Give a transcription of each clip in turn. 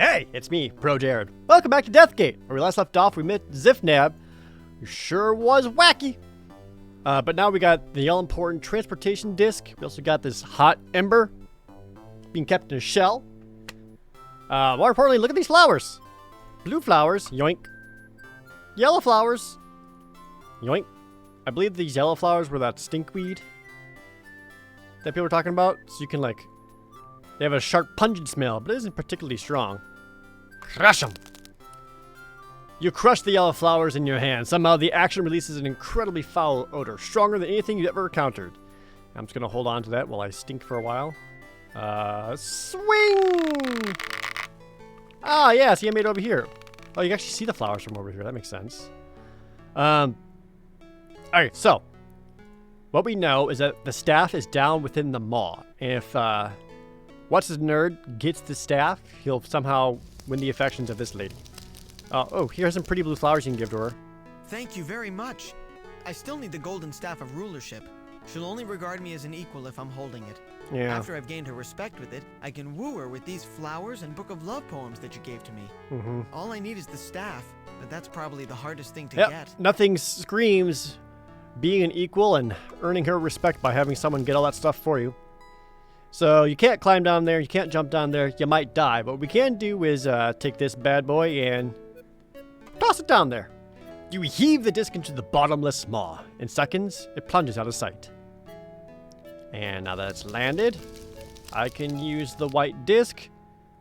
Hey, it's me, ProJared. Welcome back to Deathgate. Where we last left off, we met Zifnab, who sure was wacky. But now we got the all-important transportation disc. We also got this hot ember being kept in a shell. More importantly, look at these flowers. Blue flowers, yoink. Yellow flowers, yoink. I believe these yellow flowers were that stinkweed that people were talking about. So you can, like, they have a sharp, pungent smell, but it isn't particularly strong. Crush them. You crush the yellow flowers in your hand. Somehow the action releases an incredibly foul odor, stronger than anything you've ever encountered. I'm just going to hold on to that while I stink for a while. Swing! Ah, yeah, see, I made it over here. Oh, you can actually see the flowers from over here. That makes sense. Alright, so what we know is that the staff is down within the maw. And if What's His Nerd gets the staff, he'll somehow win the affections of this lady. Oh, here's some pretty blue flowers you can give to her. Thank you very much. I still need the golden staff of rulership. She'll only regard me as an equal if I'm holding it. Yeah. After I've gained her respect with it, I can woo her with these flowers and book of love poems that you gave to me. All I need is the staff, but that's probably the hardest thing to get. Nothing screams being an equal and earning her respect by having someone get all that stuff for you. So you can't climb down there, you can't jump down there, you might die. But what we can do is take this bad boy and toss it down there. You heave the disc into the bottomless maw. In seconds, it plunges out of sight. And now that it's landed, I can use the white disc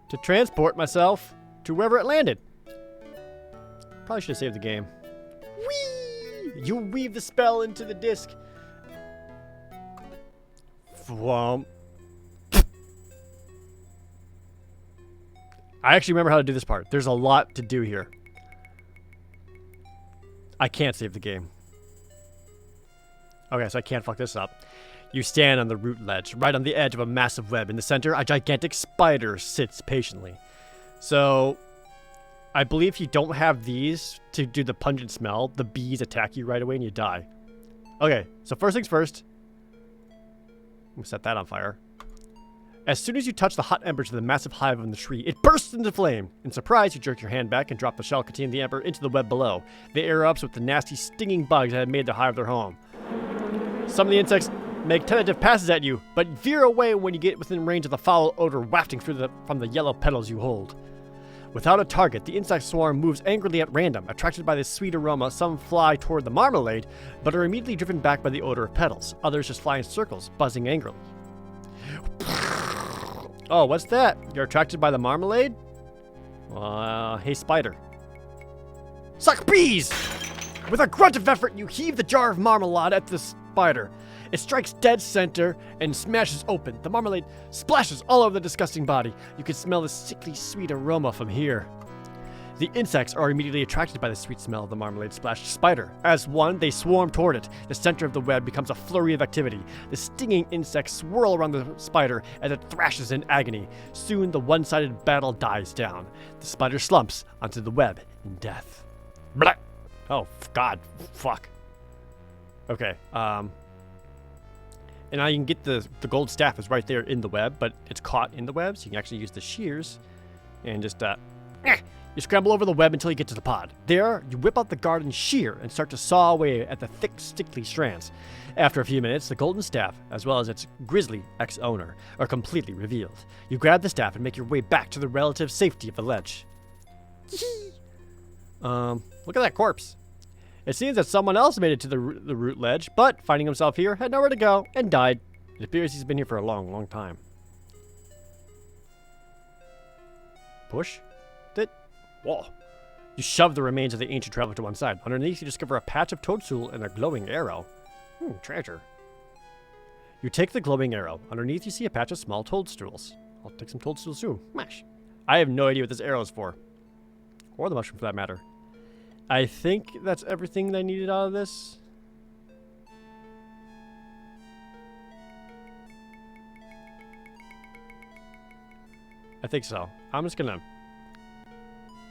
to transport myself to wherever it landed. Probably should have saved the game. Whee! You weave the spell into the disc. Thwomp. I actually remember how to do this part. There's a lot to do here. I can't save the game. Okay, so I can't fuck this up. You stand on the root ledge, right on the edge of a massive web. In the center, a gigantic spider sits patiently. So, I believe if you don't have these to do the pungent smell, the bees attack you right away and you die. Okay, so first things first. I'm gonna set that on fire. As soon as you touch the hot embers of the massive hive on the tree, it bursts into flame. In surprise, you jerk your hand back and drop the shell containing the ember into the web below. They air up with the nasty, stinging bugs that had made the hive their home. Some of the insects make tentative passes at you, but veer away when you get within range of the foul odor wafting from the yellow petals you hold. Without a target, the insect swarm moves angrily at random. Attracted by this sweet aroma, some fly toward the marmalade, but are immediately driven back by the odor of petals. Others just fly in circles, buzzing angrily. Oh, what's that? You're attracted by the marmalade? Hey, spider. Suck bees! With a grunt of effort, you heave the jar of marmalade at the spider. It strikes dead center and smashes open. The marmalade splashes all over the disgusting body. You can smell the sickly sweet aroma from here. The insects are immediately attracted by the sweet smell of the marmalade-splashed spider. As one, they swarm toward it. The center of the web becomes a flurry of activity. The stinging insects swirl around the spider as it thrashes in agony. Soon, the one-sided battle dies down. The spider slumps onto the web in death. Blah! Oh, God. Fuck. Okay, And now you can get the gold staff is right there in the web, but it's caught in the web, so you can actually use the shears and just, you scramble over the web until you get to the pod. There, you whip out the garden shear and start to saw away at the thick, sticky strands. After a few minutes, the golden staff, as well as its grisly ex-owner, are completely revealed. You grab the staff and make your way back to the relative safety of the ledge. Look at that corpse. It seems that someone else made it to the root ledge, but finding himself here, had nowhere to go and died. It appears he's been here for a long, long time. Push. Whoa. You shove the remains of the ancient traveler to one side. Underneath, you discover a patch of toadstool and a glowing arrow. Treasure. You take the glowing arrow. Underneath, you see a patch of small toadstools. I'll take some toadstools too. Mash. I have no idea what this arrow is for. Or the mushroom, for that matter. I think that's everything I needed out of this. I think so. I'm just gonna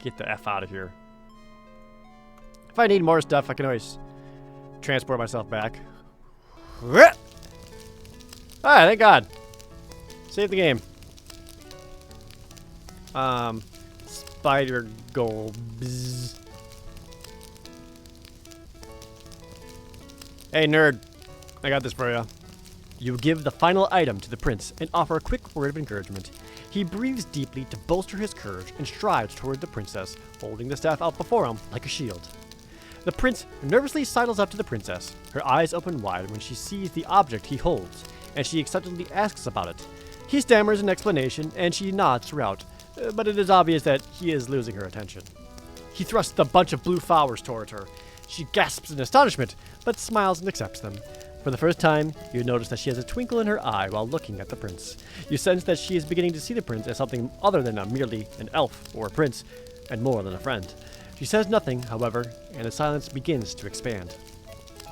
get the F out of here. If I need more stuff, I can always transport myself back. Alright, thank God. Save the game. spider goal. Bzz. Hey, nerd. I got this for you. You give the final item to the prince and offer a quick word of encouragement. He breathes deeply to bolster his courage and strides toward the princess, holding the staff out before him like a shield. The prince nervously sidles up to the princess, her eyes open wide when she sees the object he holds, and she excitedly asks about it. He stammers an explanation, and she nods throughout, but it is obvious that he is losing her attention. He thrusts a bunch of blue flowers toward her. She gasps in astonishment, but smiles and accepts them. For the first time, you notice that she has a twinkle in her eye while looking at the prince. You sense that she is beginning to see the prince as something other than merely an elf or a prince, and more than a friend. She says nothing, however, and the silence begins to expand.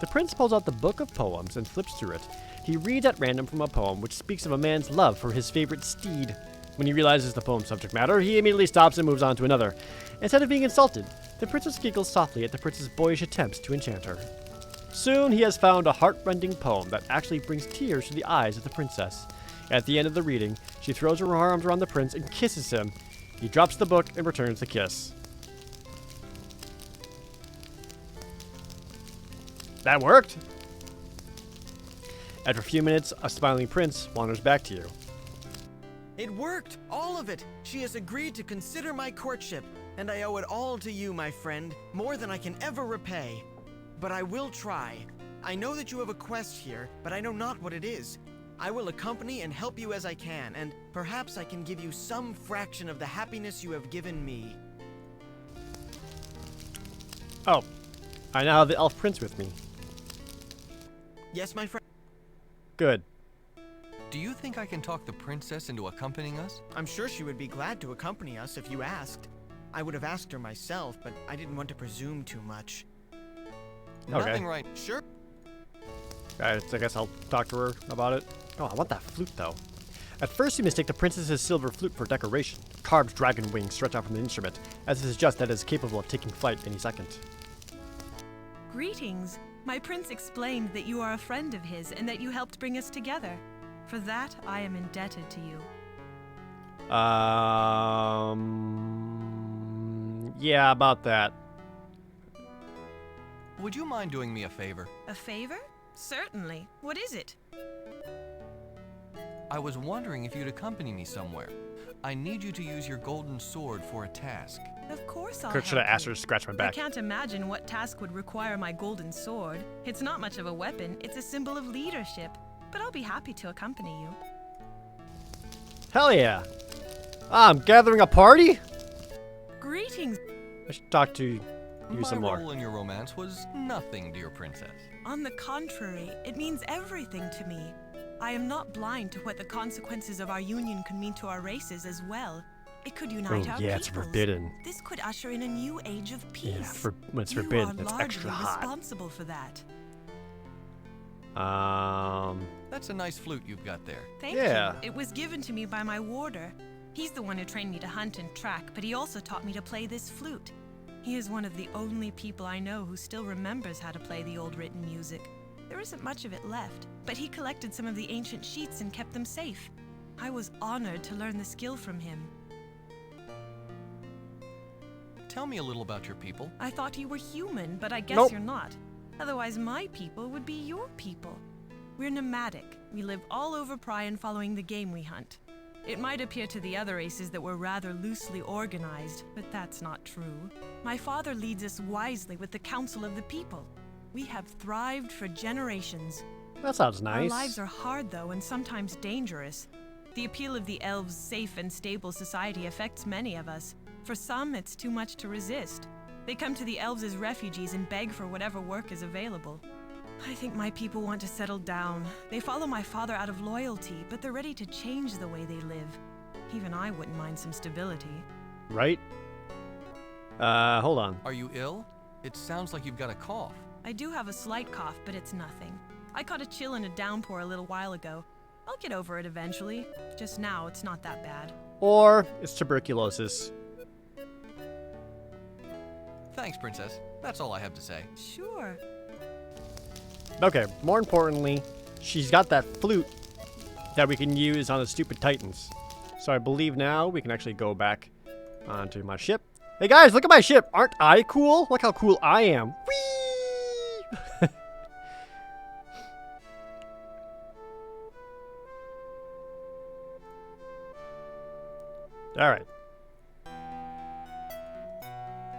The prince pulls out the book of poems and flips through it. He reads at random from a poem which speaks of a man's love for his favorite steed. When he realizes the poem's subject matter, he immediately stops and moves on to another. Instead of being insulted, the princess giggles softly at the prince's boyish attempts to enchant her. Soon he has found a heart-rending poem that actually brings tears to the eyes of the princess. At the end of the reading, she throws her arms around the prince and kisses him. He drops the book and returns the kiss. That worked! After a few minutes, a smiling prince wanders back to you. It worked! All of it! She has agreed to consider my courtship, and I owe it all to you, my friend, more than I can ever repay. But I will try. I know that you have a quest here, but I know not what it is. I will accompany and help you as I can, and perhaps I can give you some fraction of the happiness you have given me. Oh, I now have the elf prince with me. Yes, my friend? Good. Do you think I can talk the princess into accompanying us? I'm sure she would be glad to accompany us if you asked. I would have asked her myself, but I didn't want to presume too much. Okay. Nothing right. Sure. Alright, so I guess I'll talk to her about it. Oh, I want that flute, though. At first, you mistake the princess's silver flute for decoration. Carved dragon wings stretch out from the instrument, as it suggests that it is capable of taking flight any second. Greetings. My prince explained that you are a friend of his and that you helped bring us together. For that, I am indebted to you. Yeah, about that. Would you mind doing me a favor? A favor? Certainly. What is it? I was wondering if you'd accompany me somewhere. I need you to use your golden sword for a task. Of course I'll Kurt should have help asked her you. to scratch my I back. can't imagine what task would require my golden sword. It's not much of a weapon, it's a symbol of leadership. But I'll be happy to accompany you. Hell yeah! I'm gathering a party? Greetings. I should talk to you My some more. role in your romance was nothing, dear princess. On the contrary, it means everything to me. I am not blind to what the consequences of our union could mean to our races as well. It could unite our Oh, peoples. yeah, it's forbidden. This could usher in a new age of peace. Yeah, when it's you forbidden, are it's largely extra hot. responsible for that. That's a nice flute you've got there. Thank Yeah. you. It was given to me by my warder. He's the one who trained me to hunt and track, but he also taught me to play this flute. He is one of the only people I know who still remembers how to play the old written music. There isn't much of it left, but he collected some of the ancient sheets and kept them safe. I was honored to learn the skill from him. Tell me a little about your people. I thought you were human, but I guess Nope. you're not. Otherwise, my people would be your people. We're nomadic. We live all over Prion following the game we hunt. It might appear to the other races that we're rather loosely organized, but that's not true. My father leads us wisely with the council of the people. We have thrived for generations. That sounds Our nice. lives are hard, though, and sometimes dangerous. The appeal of the elves' safe and stable society affects many of us. For some, it's too much to resist. They come to the elves as refugees and beg for whatever work is available. I think my people want to settle down. They follow my father out of loyalty, but they're ready to change the way they live. Even I wouldn't mind some stability. Right? Hold on. Are you ill? It sounds like you've got a cough. I do have a slight cough, but it's nothing. I caught a chill in a downpour a little while ago. I'll get over it eventually. Just now, it's not that bad. Or it's tuberculosis. Thanks, princess. That's all I have to say. Sure. Okay, more importantly, she's got that flute that we can use on the stupid titans. So I believe now we can actually go back onto my ship. Hey guys, look at my ship. Aren't I cool? Look how cool I am. Whee! All right.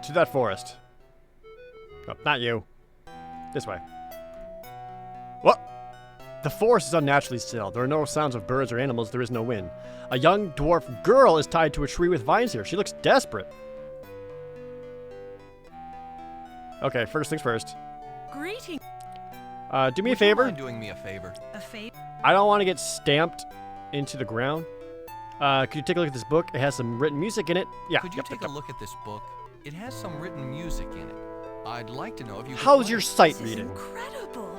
To that forest. Oh, not you. This way. What? The forest is unnaturally still. There are no sounds of birds or animals. There is no wind. A young dwarf girl is tied to a tree with vines here. She looks desperate. Okay, first things first. Greeting. Do me a Would you favor. mind doing me a favor? A favor. I don't want to get stamped into the ground. Could you take a look at this book? It has some written music in it. Yeah. Could you take a look at this book? It has some written music in it. I'd like to know if you could How's play your it. sight This is reading? incredible.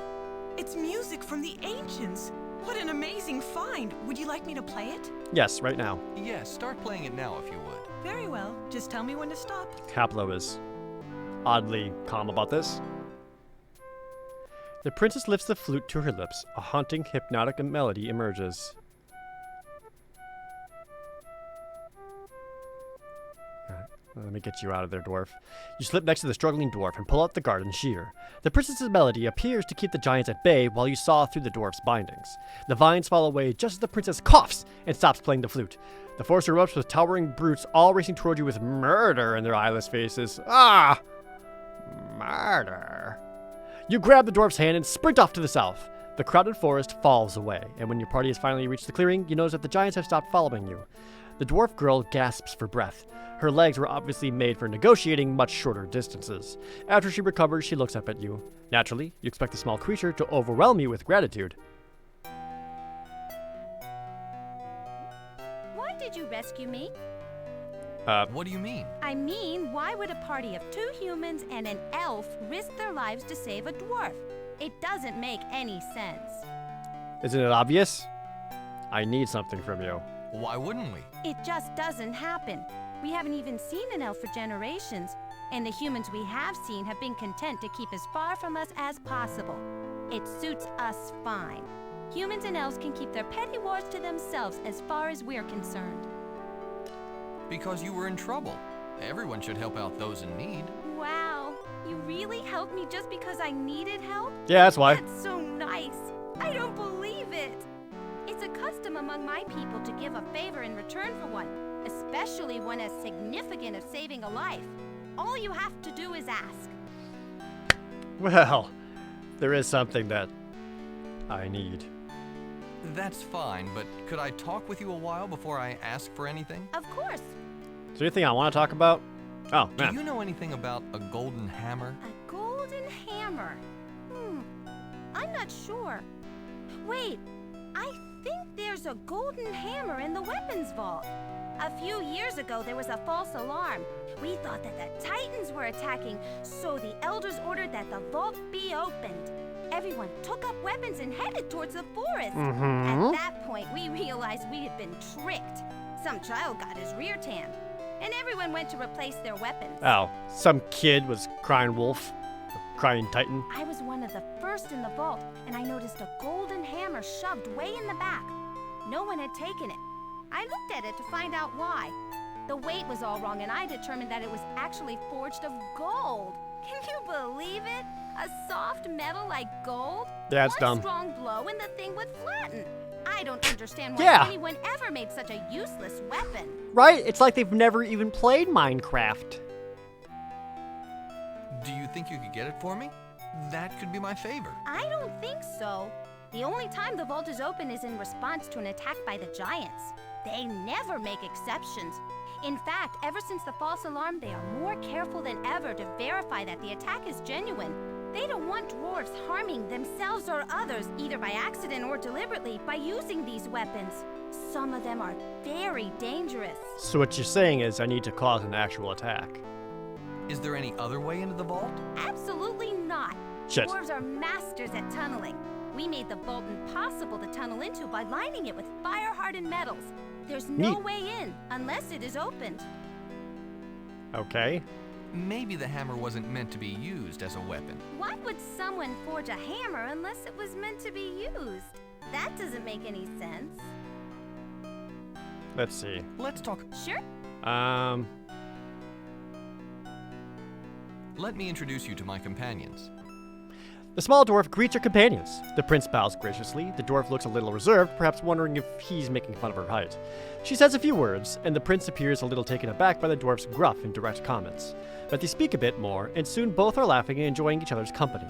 It's music from the ancients. What an amazing find. Would you like me to play it? Yes, right now. Yes, start playing it now if you would. Very well. Just tell me when to stop. Caplo is oddly calm about this. The princess lifts the flute to her lips. A haunting, hypnotic melody emerges. Let me get you out of there, dwarf. You slip next to the struggling dwarf and pull out the garden shear. The princess's melody appears to keep the giants at bay while you saw through the dwarf's bindings. The vines fall away just as the princess coughs and stops playing the flute. The forest erupts with towering brutes all racing toward you with murder in their eyeless faces. Ah! Murder. You grab the dwarf's hand and sprint off to the south. The crowded forest falls away, and when your party has finally reached the clearing, you notice that the giants have stopped following you. The dwarf girl gasps for breath. Her legs were obviously made for negotiating much shorter distances. After she recovers, she looks up at you. Naturally, you expect the small creature to overwhelm you with gratitude. Why did you rescue me? What do you mean? I mean, why would a party of 2 humans and an elf risk their lives to save a dwarf? It doesn't make any sense. Isn't it obvious? I need something from you. Why wouldn't we? It just doesn't happen. We haven't even seen an elf for generations, and the humans we have seen have been content to keep as far from us as possible. It suits us fine. Humans and elves can keep their petty wars to themselves as far as we're concerned. Because you were in trouble. Everyone should help out those in need. Wow, you really helped me just because I needed help? Yeah, that's why. That's so nice. I don't believe it. It's a custom among my people to give a favor in return for one, especially one as significant as saving a life. All you have to do is ask. Well, there is something that I need. That's fine, but could I talk with you a while before I ask for anything? Of course. Is there anything I want to talk about? Oh, Do man. you know anything about a golden hammer? A golden hammer. I'm not sure. Wait, I think there's a golden hammer in the weapons vault. A few years ago, there was a false alarm. We thought that the Titans were attacking, so the elders ordered that the vault be opened. Everyone took up weapons and headed towards the forest. At that point, we realized we had been tricked. Some child got his rear tanned, and everyone went to replace their weapons. Oh, some kid was crying wolf, crying titan. I was one of the first in the vault, and I noticed a golden hammer shoved way in the back. No one had taken it. I looked at it to find out why. The weight was all wrong, and I determined that it was actually forged of gold. Can you believe it? A soft metal like gold? Yeah, it's One dumb. strong blow and the thing would flatten. I don't understand why Yeah. anyone ever made such a useless weapon. Right? It's like they've never even played Minecraft. Do you think you could get it for me? That could be my favor. I don't think so. The only time the vault is open is in response to an attack by the giants. They never make exceptions. In fact, ever since the false alarm, they are more careful than ever to verify that the attack is genuine. They don't want dwarves harming themselves or others, either by accident or deliberately, by using these weapons. Some of them are very dangerous. So what you're saying is I need to cause an actual attack. Is there any other way into the vault? Absolutely not. Shit. Dwarves are masters at tunneling. We made the vault impossible to tunnel into by lining it with fire-hardened metals. There's no Neat. way in unless it is opened. Okay. Maybe the hammer wasn't meant to be used as a weapon. Why would someone forge a hammer unless it was meant to be used? That doesn't make any sense. Let's see. Let's talk. Sure. Let me introduce you to my companions. The small dwarf greets her companions. The prince bows graciously. The dwarf looks a little reserved, perhaps wondering if he's making fun of her height. She says a few words, and the prince appears a little taken aback by the dwarf's gruff and direct comments. But they speak a bit more, and soon both are laughing and enjoying each other's company.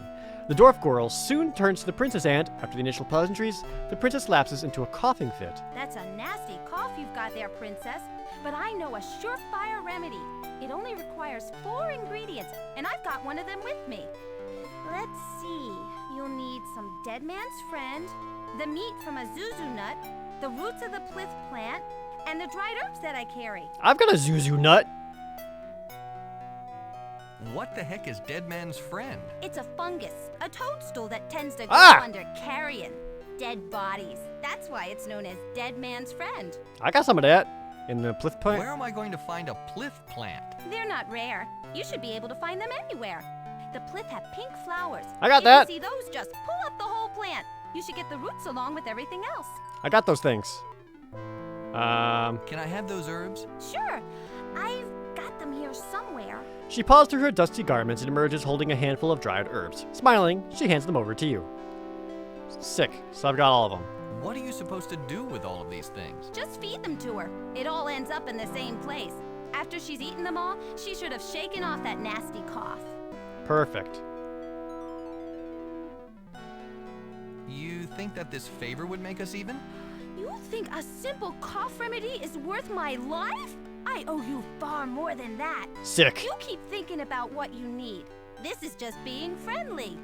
The dwarf girl soon turns to the princess, and, after the initial pleasantries, the princess lapses into a coughing fit. That's a nasty cough you've got there, princess. But I know a surefire remedy. It only requires 4 ingredients, and I've got one of them with me. Let's see. You'll need some dead man's friend, the meat from a zuzu nut, the roots of the plith plant, and the dried herbs that I carry. I've got a zuzu nut. What the heck is Dead Man's Friend? It's a fungus, a toadstool that tends to go Ah! under carrion dead bodies. That's why it's known as dead man's friend. I got some of that in the plith plant. Where am I going to find a plith plant? They're not rare. You should be able to find them anywhere. The plith have pink flowers. I got if that. you see those, just pull up the whole plant. You should get the roots along with everything else. I got those things. Can I have those herbs? Sure. I've got them here somewhere. She paws through her dusty garments and emerges holding a handful of dried herbs. Smiling, she hands them over to you. Sick. So I've got all of them. What are you supposed to do with all of these things? Just feed them to her. It all ends up in the same place. After she's eaten them all, she should have shaken off that nasty cough. Perfect. You think that this favor would make us even? You think a simple cough remedy is worth my life? I owe you far more than that. Sick. You keep thinking about what you need. This is just being friendly.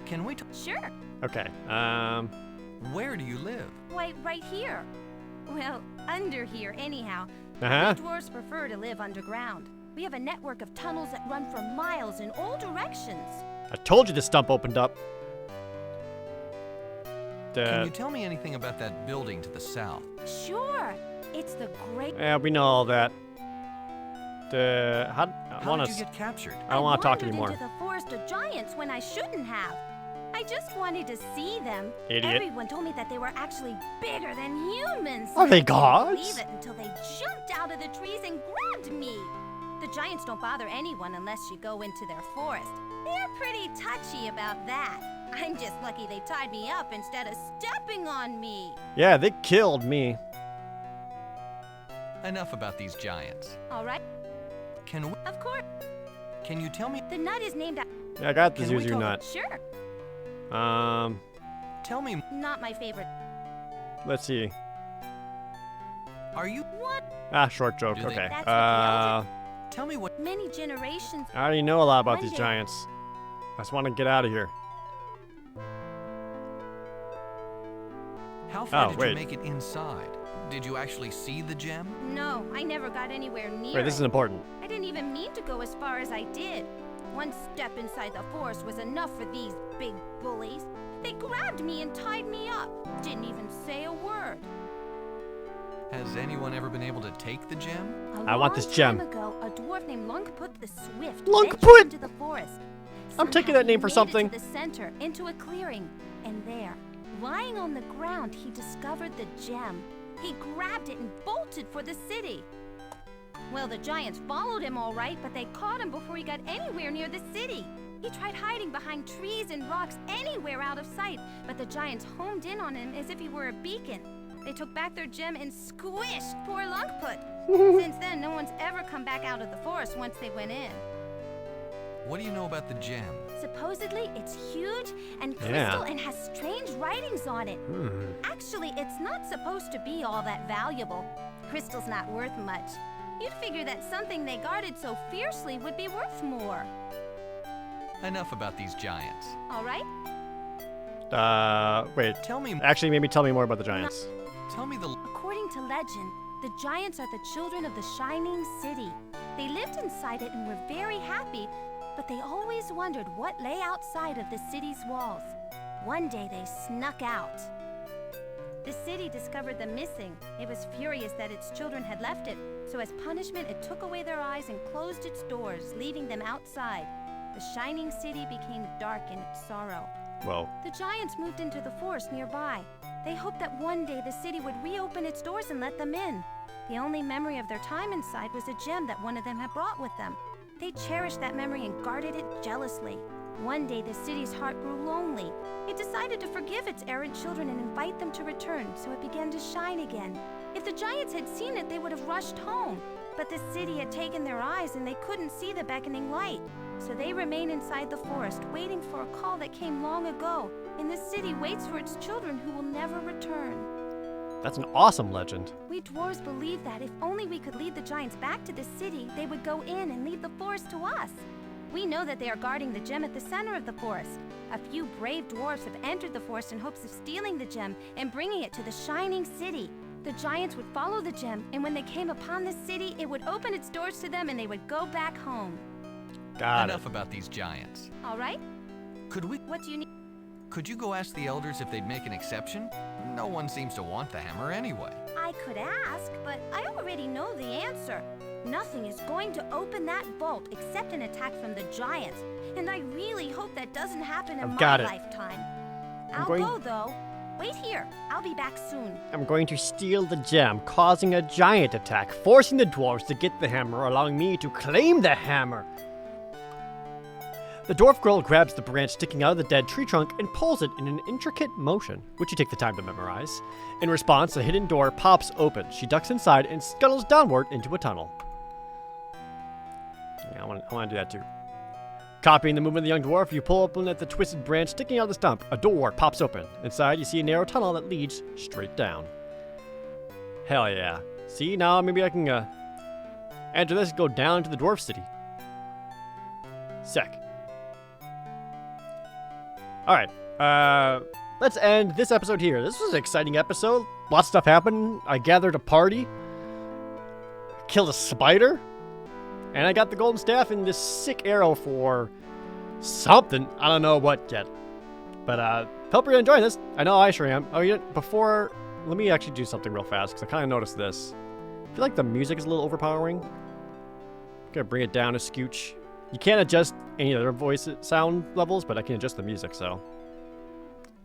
Can we Sure. Okay. Where do you live? Why, right here. Well, under here, anyhow. Uh-huh. The dwarves prefer to live underground. We have a network of tunnels that run for miles in all directions. I told you the stump opened up. Can you tell me anything about that building to the south? Sure. It's the great... Yeah, we know all that. I How want did you to. get captured? I don't want to talk wandered anymore. into the forest of giants when I shouldn't have. I just wanted to see them. Idiot. Everyone told me that they were actually bigger than humans. Are they I didn't gods? believe it until they jumped out of the trees and grabbed me. The giants don't bother anyone unless you go into their forest. They're pretty touchy about that. I'm just lucky they tied me up instead of stepping on me. Yeah, they killed me. Enough about these giants. All right, of course. Can you tell me? The nut is named after... Yeah, I got the Can we Zuzu talk- nut. Sure. Tell me, Not my favorite. Let's see. are you? What? Ah, short joke. Do they- Okay. That's what Tell me what. Many generations... I already know a lot about One these day- giants. I just want to get out of here. How far Oh, did wait. you make it inside? Did you actually see the gem? No, I never got anywhere near Wait, this it. is important. I didn't even mean to go as far as I did. One step inside the forest was enough for these big bullies. They grabbed me and tied me up. Didn't even say a word. Has anyone ever been able to take the gem? I want this gem. Long time ago, a dwarf named Lungput the Swift Lungput! ventured into the forest. I'm taking Somehow that name he for made it something. to the center, into a clearing, and there, lying on the ground, he discovered the gem. He grabbed it and bolted for the city. Well, the giants followed him all right, but they caught him before he got anywhere near the city. He tried hiding behind trees and rocks anywhere out of sight, but the giants homed in on him as if he were a beacon. They took back their gem and squished poor Lungput. Since then, no one's ever come back out of the forest once they went in. What do you know about the gem? Supposedly, it's huge and crystal Yeah. and has strange writings on it. Actually, it's not supposed to be all that valuable. Crystal's not worth much. You'd figure that something they guarded so fiercely would be worth more. Enough about these giants. All right? Wait. Tell me, Actually, maybe tell me more about the giants. tell me the. According to legend, the giants are the children of the Shining City. They lived inside it and were very happy, but they always wondered what lay outside of the city's walls. One day they snuck out. The city discovered them missing. It was furious that its children had left it, so as punishment it took away their eyes and closed its doors, leaving them outside. The Shining City became dark in its sorrow. Whoa. The giants moved into the forest nearby. They hoped that one day the city would reopen its doors and let them in. The only memory of their time inside was a gem that one of them had brought with them. They cherished that memory and guarded it jealously. One day, the city's heart grew lonely. It decided to forgive its errant children and invite them to return, so it began to shine again. If the giants had seen it, they would have rushed home. But the city had taken their eyes and they couldn't see the beckoning light. So they remain inside the forest, waiting for a call that came long ago. And the city waits for its children who will never return. That's an awesome legend. We dwarves believe that if only we could lead the giants back to the city, they would go in and leave the forest to us. We know that they are guarding the gem at the center of the forest. A few brave dwarves have entered the forest in hopes of stealing the gem and bringing it to the shining city. The giants would follow the gem, and when they came upon the city, it would open its doors to them and they would go back home. Got Enough it. about these giants. All right? What do you need? Could you go ask the elders if they'd make an exception? No one seems to want the hammer anyway. I could ask, but I already know the answer. Nothing is going to open that vault except an attack from the giants. And I really hope that doesn't happen in my lifetime. I'll go, though. Wait here. I'll be back soon. I'm going to steal the gem, causing a giant attack, forcing the dwarves to get the hammer, allowing me to claim the hammer. The dwarf girl grabs the branch sticking out of the dead tree trunk and pulls it in an intricate motion, which you take the time to memorize. In response, a hidden door pops open. She ducks inside and scuttles downward into a tunnel. Yeah, I want to do that too. Copying the movement of the young dwarf, you pull open at the twisted branch sticking out of the stump. A door pops open. Inside, you see a narrow tunnel that leads straight down. Hell yeah. See, now maybe I can enter this and go down to the dwarf city. Sick. Alright, let's end this episode here. This was an exciting episode. Lots of stuff happened. I gathered a party, killed a spider, and I got the golden staff and this sick arrow for something. I don't know what yet. But hope you're enjoying this. I know I sure am. Oh, yeah, before, let me actually do something real fast, because I kind of noticed this. I feel like the music is a little overpowering. I'm gonna bring it down a scooch. You can't adjust any other voice sound levels, but I can adjust the music, so.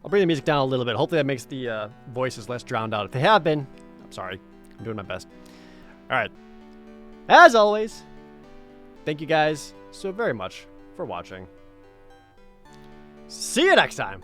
I'll bring the music down a little bit. Hopefully that makes the voices less drowned out. If they have been, I'm sorry. I'm doing my best. Alright. As always, thank you guys so very much for watching. See you next time!